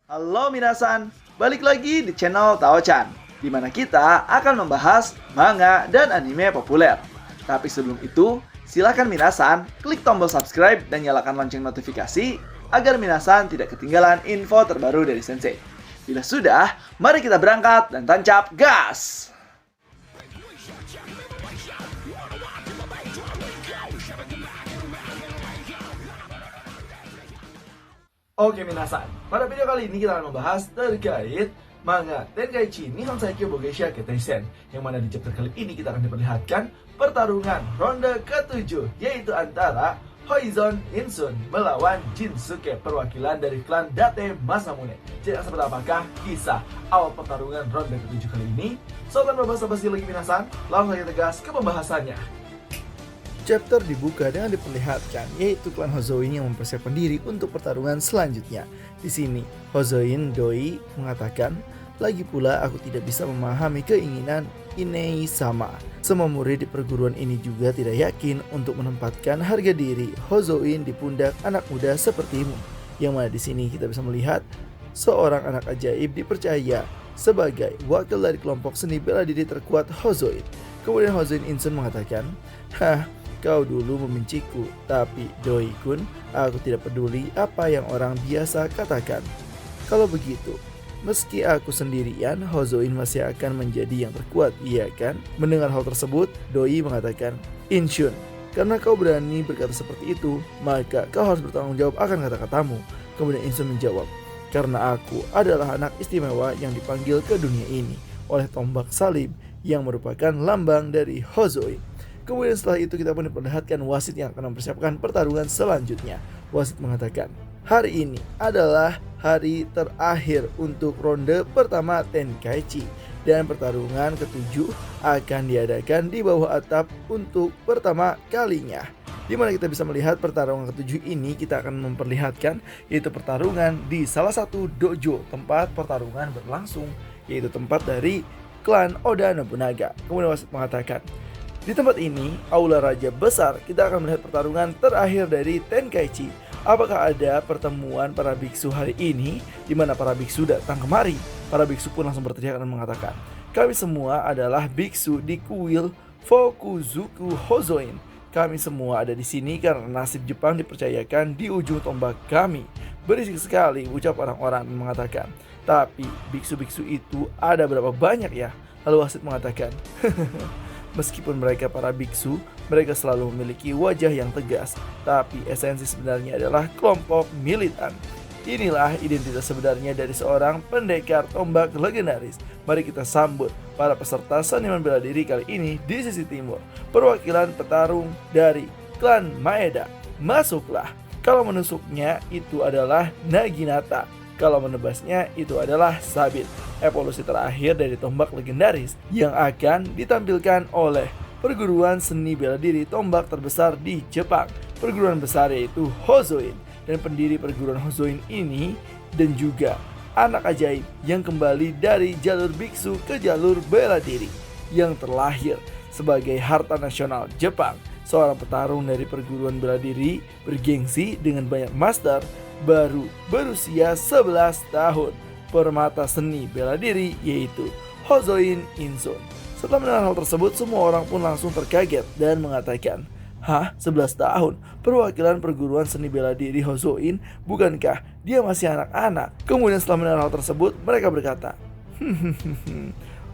Halo minasan, balik lagi di channel Tao-chan, di mana kita akan membahas manga dan anime populer. Tapi sebelum itu, silakan minasan klik tombol subscribe dan nyalakan lonceng notifikasi agar minasan tidak ketinggalan info terbaru dari Sensei. Bila sudah, mari kita berangkat dan tancap gas! Oke minasan, pada video kali ini kita akan membahas terkait manga Tenkaichi Nihon Saikyo Bogeisha Keteisen, yang mana di chapter kali ini kita akan diperlihatkan pertarungan ronde ke-7, yaitu antara Hoizon Insun melawan Jinsuke, perwakilan dari klan Date Masamune. Jadi seperti apakah kisah awal pertarungan ronde ke-7 kali ini? So, tanpa basa-basi lagi minasan, langsung saja tegas ke pembahasannya. Chapter dibuka dengan diperlihatkan yaitu klan Hozoin yang mempersiapkan diri untuk pertarungan selanjutnya. Di sini, Hozoin Doi mengatakan, "Lagi pula aku tidak bisa memahami keinginan Inei sama. Semua murid di perguruan ini juga tidak yakin untuk menempatkan harga diri Hozoin di pundak anak muda sepertimu." Yang mana di sini kita bisa melihat seorang anak ajaib dipercaya sebagai wakil dari kelompok seni bela diri terkuat Hozoin. Kemudian Hozoin Insun mengatakan, "Kau dulu membenciku, tapi Doi-kun, aku tidak peduli apa yang orang biasa katakan. Kalau begitu, meski aku sendirian, Hozoin masih akan menjadi yang terkuat, iya kan?" Mendengar hal tersebut, Doi mengatakan, "Insun, karena kau berani berkata seperti itu, maka kau harus bertanggung jawab akan kata-katamu." Kemudian Insun menjawab, "Karena aku adalah anak istimewa yang dipanggil ke dunia ini oleh tombak salib yang merupakan lambang dari Hozoin." Kemudian setelah itu kita pun diperlihatkan wasit yang akan mempersiapkan pertarungan selanjutnya. Wasit mengatakan, "Hari ini adalah hari terakhir untuk ronde pertama Tenkaichi, dan pertarungan ke-7 akan diadakan di bawah atap untuk pertama kalinya." Di mana kita bisa melihat pertarungan ke-7 ini kita akan memperlihatkan yaitu pertarungan di salah satu dojo tempat pertarungan berlangsung, yaitu tempat dari klan Oda Nobunaga. Kemudian wasit mengatakan, "Di tempat ini, aula raja besar, kita akan melihat pertarungan terakhir dari Tenkaichi. Apakah ada pertemuan para biksu hari ini?" Di mana para biksu datang kemari. Para biksu pun langsung berteriak dan mengatakan, "Kami semua adalah biksu di kuil Fokuzuku Hozoin. Kami semua ada di sini karena nasib Jepang dipercayakan di ujung tombak kami." Berisik sekali ucap orang-orang dan mengatakan, "Tapi biksu-biksu itu ada berapa banyak ya?" Lalu wasit mengatakan, "Meskipun mereka para biksu, mereka selalu memiliki wajah yang tegas, tapi esensi sebenarnya adalah kelompok militan. Inilah identitas sebenarnya dari seorang pendekar tombak legendaris. Mari kita sambut para peserta seniman bela diri kali ini di sisi timur. Perwakilan petarung dari klan Maeda. Masuklah. Kalau menusuknya itu adalah Naginata. Kalau menebasnya itu adalah Sabit, evolusi terakhir dari tombak legendaris yang akan ditampilkan oleh perguruan seni bela diri tombak terbesar di Jepang. Perguruan besar yaitu Hozoin, dan pendiri perguruan Hozoin ini dan juga anak ajaib yang kembali dari jalur biksu ke jalur bela diri yang terlahir sebagai harta nasional Jepang. Seorang petarung dari perguruan bela diri bergengsi dengan banyak master, baru berusia 11 tahun, permata seni bela diri yaitu Hozoin Insun. Setelah mendengar hal tersebut, semua orang pun langsung terkaget dan mengatakan, 11 tahun? Perwakilan perguruan seni bela diri Hozoin? Bukankah dia masih anak-anak?" Kemudian setelah mendengar hal tersebut, mereka berkata,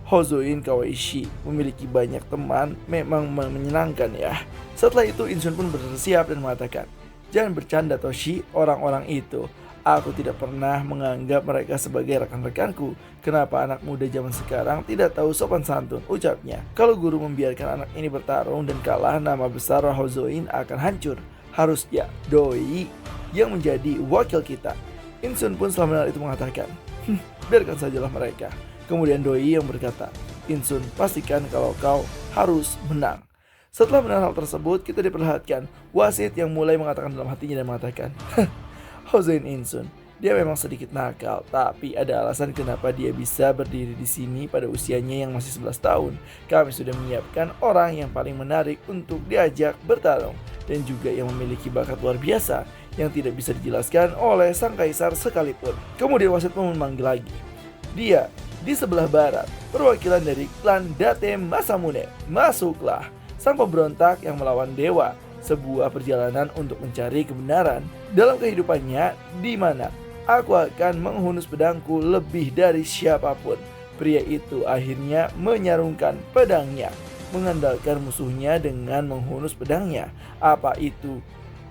"Hozoin Kawaishi memiliki banyak teman, memang menyenangkan ya." Setelah itu Insun pun bersiap dan mengatakan, "Jangan bercanda Toshi, orang-orang itu. Aku tidak pernah menganggap mereka sebagai rekan-rekanku. Kenapa anak muda zaman sekarang tidak tahu sopan santun?" ucapnya. "Kalau guru membiarkan anak ini bertarung dan kalah, nama besar Hozoin akan hancur. Harusnya Doi yang menjadi wakil kita." Insun pun setelah mendengar itu mengatakan, "Biarkan sajalah mereka." Kemudian Doi yang berkata, "Insun, pastikan kalau kau harus menang." Setelah mendengar hal tersebut, kita diperlihatkan wasit yang mulai mengatakan dalam hatinya dan mengatakan, "Hozoin Insun, Dia memang sedikit nakal, tapi ada alasan kenapa dia bisa berdiri di sini pada usianya yang masih 11 tahun. Kami sudah menyiapkan orang yang paling menarik untuk diajak bertarung dan juga yang memiliki bakat luar biasa yang tidak bisa dijelaskan oleh sang kaisar sekalipun. Kemudian wasit pun memanggil lagi. Dia di sebelah barat, perwakilan dari klan Date Masamune. Masuklah, sang pemberontak yang melawan dewa. Sebuah perjalanan untuk mencari kebenaran dalam kehidupannya di mana aku akan menghunus pedangku lebih dari siapapun. Pria itu akhirnya menyarungkan pedangnya, mengandalkan musuhnya dengan menghunus pedangnya. Apa itu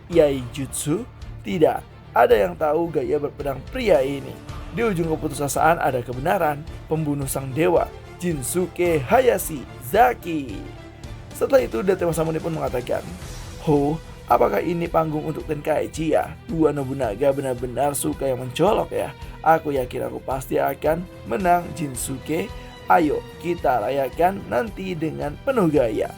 Yaijutsu? Tidak ada yang tahu gaya berpedang pria ini. Di ujung keputusasaan ada kebenaran, pembunuh sang dewa, Jinsuke Hayashi Zaki. Setelah itu Date Masamune pun mengatakan, apakah ini panggung untuk Tenkaichi ya? Dua Nobunaga benar-benar suka yang mencolok ya. Aku yakin aku pasti akan menang Jinsuke. Ayo kita rayakan nanti dengan penuh gaya.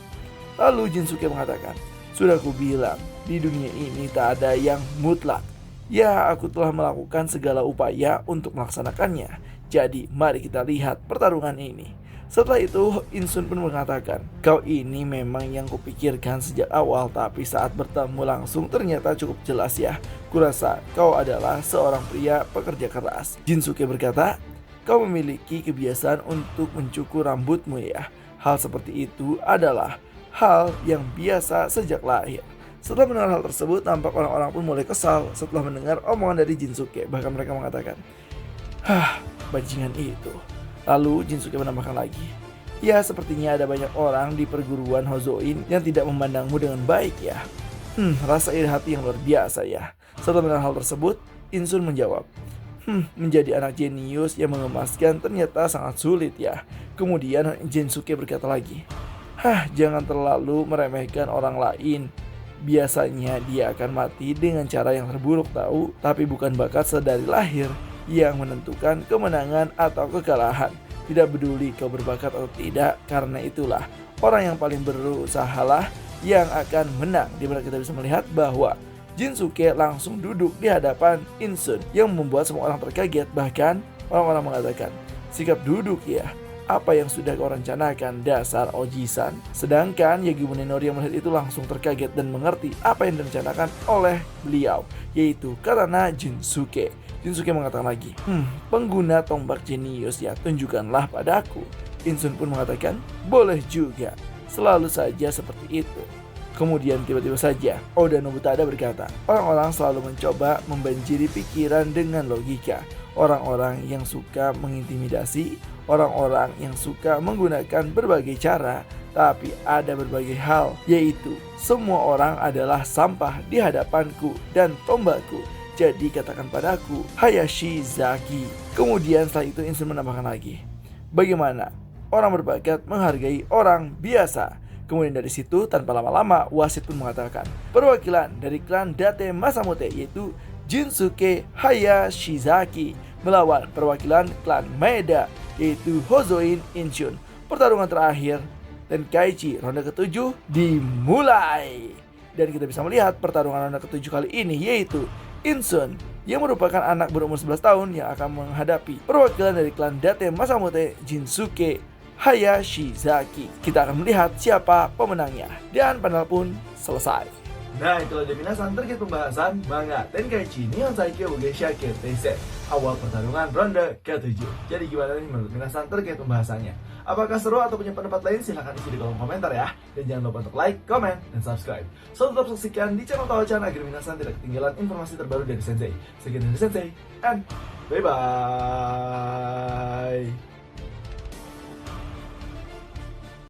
Lalu Jinsuke mengatakan, sudah aku bilang, di dunia ini tak ada yang mutlak. Ya, aku telah melakukan segala upaya untuk melaksanakannya. Jadi mari kita lihat pertarungan ini. Setelah itu Insun pun mengatakan, kau ini memang yang kupikirkan sejak awal, tapi saat bertemu langsung ternyata cukup jelas ya. Kurasa kau adalah seorang pria pekerja keras. Jinsuke berkata, kau memiliki kebiasaan untuk mencukur rambutmu ya. Hal seperti itu adalah hal yang biasa sejak lahir. Setelah mendengar hal tersebut, nampak orang-orang pun mulai kesal setelah mendengar omongan dari Jinsuke. Bahkan mereka mengatakan, bajingan itu. Lalu Jinsuke menambahkan lagi, ya sepertinya ada banyak orang di perguruan Hozoin yang tidak memandangmu dengan baik ya. Rasa iri hati yang luar biasa ya. Setelah mendengar hal tersebut, Insun menjawab, menjadi anak jenius yang mengemaskan ternyata sangat sulit ya. Kemudian Jinsuke berkata lagi, jangan terlalu meremehkan orang lain. Biasanya dia akan mati dengan cara yang terburuk tahu, tapi bukan bakat sedari lahir yang menentukan kemenangan atau kekalahan. Tidak peduli kau berbakat atau tidak, karena itulah orang yang paling berusahalah yang akan menang. Dimana kita bisa melihat bahwa Jinsuke langsung duduk di hadapan Insun yang membuat semua orang terkaget. Bahkan orang-orang mengatakan, sikap duduk ya, apa yang sudah kau rencanakan dasar Oji-san. Sedangkan Yagimune Nori yang melihat itu langsung terkaget dan mengerti apa yang direncanakan oleh beliau, yaitu Katana Jinsuke. Jinsuke mengatakan lagi, pengguna tombak jenius ya, tunjukkanlah padaku. Insun pun mengatakan, boleh juga, selalu saja seperti itu. Kemudian tiba-tiba saja Oda Nobutada berkata, orang-orang selalu mencoba membanjiri pikiran dengan logika. Orang-orang yang suka mengintimidasi, orang-orang yang suka menggunakan berbagai cara, tapi ada berbagai hal, yaitu semua orang adalah sampah di hadapanku dan tombakku. Jadi katakan padaku, Hayashi Zaki. Kemudian setelah itu Insun menambahkan lagi, bagaimana orang berbakat menghargai orang biasa. Kemudian dari situ tanpa lama-lama wasit pun mengatakan, perwakilan dari klan Date Masamune yaitu Jinsuke Hayashizaki melawan perwakilan klan Maeda yaitu Hozoin Inchun. Pertarungan terakhir Tenkaichi ronde ke-7 dimulai. Dan kita bisa melihat pertarungan ronde ke-7 kali ini yaitu Insun yang merupakan anak berumur 11 tahun yang akan menghadapi perwakilan dari klan Date Masamune Jinsuke Hayashizaki. Kita akan melihat siapa pemenangnya. Dan panel pun selesai. Nah, itulah dia minasan terkait pembahasan manga Tenkaichi Nihon Saikyo Bugeisha Keteisen awal pertarungan ronde ke-7. Jadi gimana nih menurut minasan terkait pembahasannya? Apakah seru atau punya pendapat lain? Silahkan isi di kolom komentar ya. Dan jangan lupa untuk like, comment, dan subscribe. So tetap saksikan di channel Taochan agar minasan tidak ketinggalan informasi terbaru dari Sensei. Sekian dari Sensei, and bye-bye.